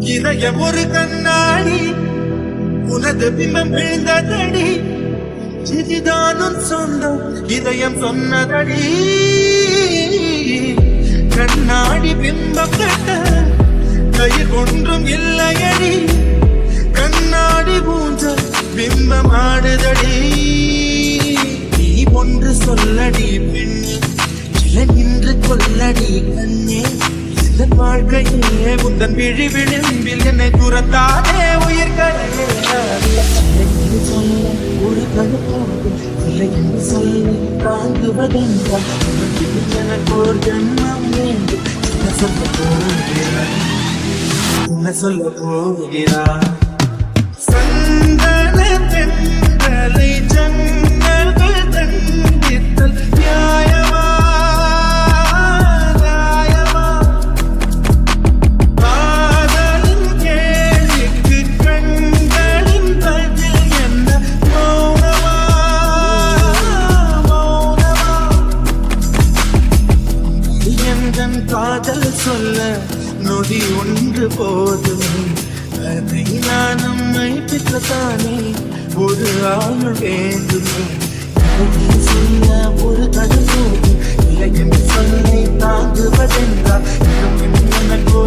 இதயம் ஒரு கண்ணாடி உனது பிம்பம் விழுந்ததடி இதுதானும் சொந்தம் இதயம் சொன்னதடி கண்ணாடி பிம்பம் கட்ட கயிர் ஒன்றும் இல்லையடி கண்ணாடி ஊஞ்சல் பிம்பம் ஆடுதடி நீ ஒன்று சொல்லடி பெண்ணே சில நின்று கொல்லடி கண்ணே சில வாழ்க்கையே உந்தன் விழி விளிம்பில் என்னை துரத்தாதே உயிர்களே சொல்ல ஒரு கழுப்பாகும் இல்லை என்று சொல்லி தாங்குவதென்றால் எனக்கு ஒரு ஜன்மம் வேண்டும் என்ன சொல்ல போகிறார் என்ன சொல்ல போகிறார் சந்தன தென்றலை ஜன்னல்கள் தண்டித்தல் நியாயமா நியாயமா காதலின் கேள்விக்கு கண்களின் பதில் என்ன மௌனமா மௌனமா எந்தன் காதல் சொல்ல நொடி ஒன்று போதும் அதை நானும் மைப்பித்தானே ஒரு ஆள் வேண்டுமே சொல்ல ஒரு கடல் போதும் இல்லை என்று சொல்லி தாங்குவதென்றால் எனக்கு